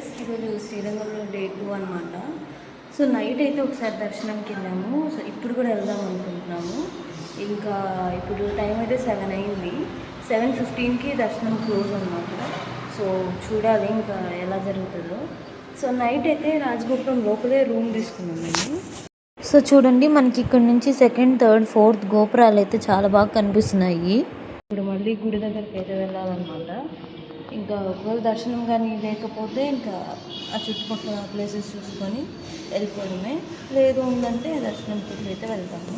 Guys, ఈరోజు శ్రీరంగంలో day 2 అనమాట. సో నైట్ అయితే ఒకసారి దర్శనంకి వెళ్ళాము. సో ఇప్పుడు కూడా వెళ్దాం అనుకుంటున్నాము. ఇంకా ఇప్పుడు టైం అయితే 7 అయింది. 7:15కి దర్శనం క్లోజ్ అనమాట. సో చూడాలి ఇంకా ఎలా జరుగుతుందో. సో నైట్ అయితే రాజగోపురం లోపలే రూమ్ తీసుకున్నాం మేము. సో చూడండి, మనకి ఇక్కడ నుంచి 2nd, 3rd, 4th గోపురాలు అయితే చాలా బాగా కనిపిస్తున్నాయి. ఇప్పుడు మళ్ళీ గుడి దగ్గరికి అయితే వెళ్ళాలన్నమాట. ఇంకా ఒకవేళ దర్శనం కానీ లేకపోతే ఇంకా ఆ చుట్టుపక్కల ప్లేసెస్ చూసుకొని వెళ్ళిపోవడమే. లేదు ఉందంటే దర్శనంకి అయితే వెళ్తాము.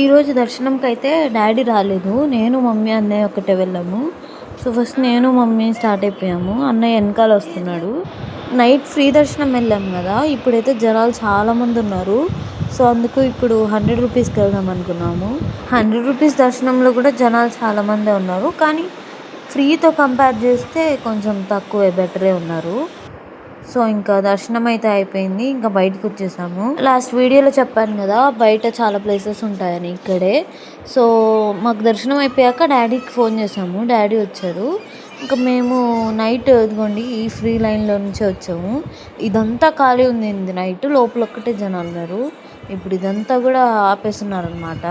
ఈరోజు దర్శనంకి అయితే డాడీ రాలేదు, నేను మమ్మీ అన్నయ్య ఒకటే వెళ్ళాము. సో ఫస్ట్ నేను మమ్మీ స్టార్ట్ అయిపోయాము. అన్నయ్య వెనకాల వస్తున్నాడు. నైట్ ఫ్రీ దర్శనం వెళ్ళాము కదా, ఇప్పుడైతే జనాలు చాలామంది ఉన్నారు. సో అందుకు ఇప్పుడు 100 రూపీస్కి వెళ్దాం అనుకున్నాము. 100 రూపీస్ దర్శనంలో కూడా జనాలు చాలామందే ఉన్నారు, కానీ ఫ్రీతో కంపేర్ చేస్తే కొంచెం తక్కువే, బెటరే ఉన్నారు. సో ఇంకా దర్శనం అయితే అయిపోయింది, ఇంకా బయటకు వచ్చేసాము. లాస్ట్ వీడియోలో చెప్పాను కదా బయట చాలా ప్లేసెస్ ఉంటాయని, ఇక్కడే. సో మాకు దర్శనం అయిపోయాక డాడీకి ఫోన్ చేసాము, డాడీ వచ్చారు. ఇంకా మేము నైట్ ఇదిగోండి ఈ ఫ్రీ లైన్లో నుంచి వచ్చాము. ఇదంతా ఖాళీ ఉంది నైట్, లోపల ఒక్కటే జనాలు ఉన్నారు. ఇప్పుడు ఇదంతా కూడా ఆపేస్తున్నారు అనమాట.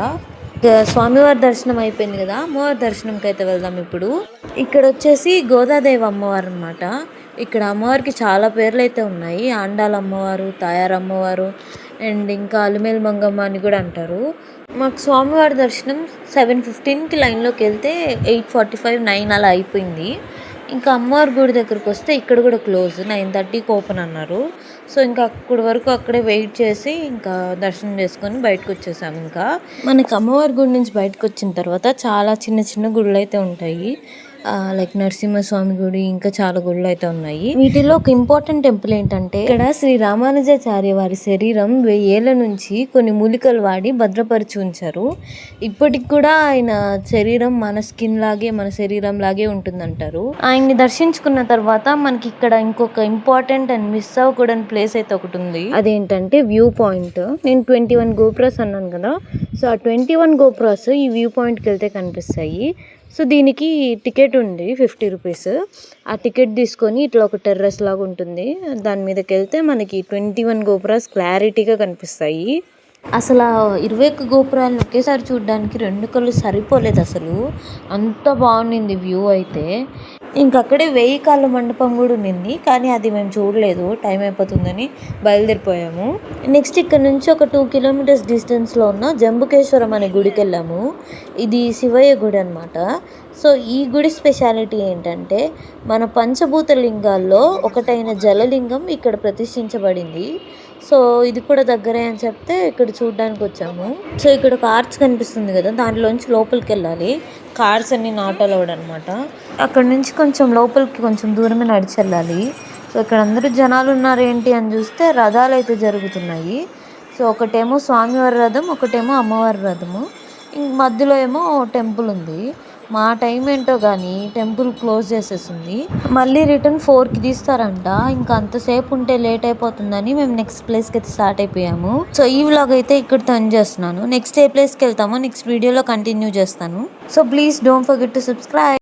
స్వామివారి దర్శనం అయిపోయింది కదా, అమ్మవారి దర్శనంకి అయితే వెళ్దాం ఇప్పుడు. ఇక్కడ వచ్చేసి గోదాదేవి అమ్మవారు అనమాట. ఇక్కడ అమ్మవారికి చాలా పేర్లు అయితే ఉన్నాయి. ఆండాల అమ్మవారు, తాయారు అమ్మవారు, అండ్ ఇంకా అలిమేలు మంగమ్మ అని కూడా అంటారు. మాకు స్వామివారి దర్శనం 7:15కి లైన్లోకి వెళ్తే 8:45, 9 అలా అయిపోయింది. ఇంకా అమ్మవారి గుడి దగ్గరకు వస్తే ఇక్కడ కూడా క్లోజ్, 9:30కి ఓపెన్ అన్నారు. సో ఇంకా అక్కడి వరకు అక్కడే వెయిట్ చేసి ఇంకా దర్శనం చేసుకొని బయటకు వచ్చేసాము. ఇంకా మనకి అమ్మవారి గుడి నుంచి బయటకు వచ్చిన తర్వాత చాలా చిన్న చిన్న గుళ్ళు అయితే ఉంటాయి. లైక్ నరసింహస్వామి గుడి, ఇంకా చాలా గుళ్ళు అయితే ఉన్నాయి. వీటిలో ఒక ఇంపార్టెంట్ టెంపుల్ ఏంటంటే, ఇక్కడ శ్రీ రామానుజాచార్య వారి శరీరం 1000 ఏళ్ల నుంచి కొన్ని మూలికలు వాడి భద్రపరిచి ఉంచారు. ఇప్పటికి కూడా ఆయన శరీరం మన స్కిన్ లాగే, మన శరీరం లాగే ఉంటుందంటారు. ఆయన్ని దర్శించుకున్న తర్వాత మనకి ఇక్కడ ఇంకొక ఇంపార్టెంట్ అండ్ మిస్ అవ్వకూడని ప్లేస్ అయితే ఒకటి ఉంది. అదేంటంటే వ్యూ పాయింట్. నేను 21 గోపురాస్ అన్నాను కదా, సో ఆ 21 గోపురాస్ ఈ వ్యూ పాయింట్కి వెళ్తే కనిపిస్తాయి. సో దీనికి టికెట్ ఉంది 50 రూపీస్. ఆ టికెట్ తీసుకొని ఇట్లా ఒక టెర్రస్ లాగా ఉంటుంది, దాని మీదకి వెళ్తే మనకి 21 గోపురాస్ క్లారిటీగా కనిపిస్తాయి. అసలు 21 గోపురాలను ఒకేసారి చూడడానికి 2 కళ్ళు సరిపోలేదు అసలు, అంత బాగుండింది వ్యూ అయితే. ఇంకక్కడే 1000 కాళ్ళ మండపం కూడా ఉండింది, కానీ అది మేము చూడలేదు, టైం అయిపోతుందని బయలుదేరిపోయాము. నెక్స్ట్ ఇక్కడ నుంచి ఒక 2 కిలోమీటర్స్ డిస్టెన్స్లో ఉన్న జంబుకేశ్వరం అనే గుడికి వెళ్ళాము. ఇది శివయ్య గుడి అనమాట. సో ఈ గుడి స్పెషాలిటీ ఏంటంటే, మన పంచభూత లింగాల్లో ఒకటైన జలలింగం ఇక్కడ ప్రతిష్ఠించబడింది. సో ఇది కూడా దగ్గరే అని చెప్తే ఇక్కడ చూడడానికి వచ్చాము. సో ఇక్కడ ఒక ఆర్చ్ కనిపిస్తుంది కదా, దాంట్లోంచి లోపలికి వెళ్ళాలి. కార్స్ అన్ని నాట్ అలౌడ్ అనమాట. అక్కడ నుంచి కొంచెం లోపలికి కొంచెం దూరమే నడిచి వెళ్ళాలి. సో ఇక్కడ అందరూ జనాలు ఉన్నారు ఏంటి అని చూస్తే రథాలు అయితే జరుగుతున్నాయి. సో ఒకటేమో స్వామివారి రథం, ఒకటేమో అమ్మవారి రథము, ఇంక మధ్యలో ఏమో టెంపుల్ ఉంది. మా టైం ఏంటో కానీ టెంపుల్ క్లోజ్ చేసేసింది. మళ్ళీ రిటర్న్ 4కి తీస్తారంట. ఇంకా అంతసేపు ఉంటే లేట్ అయిపోతుందని మేము నెక్స్ట్ ప్లేస్కి అయితే స్టార్ట్ అయిపోయాము. సో ఈ వ్లాగ్ అయితే ఇక్కడ టర్న్ చేస్తున్నాను. నెక్స్ట్ ఏ ప్లేస్కి వెళ్తామో నెక్స్ట్ వీడియోలో కంటిన్యూ చేస్తాను. So please don't forget to subscribe.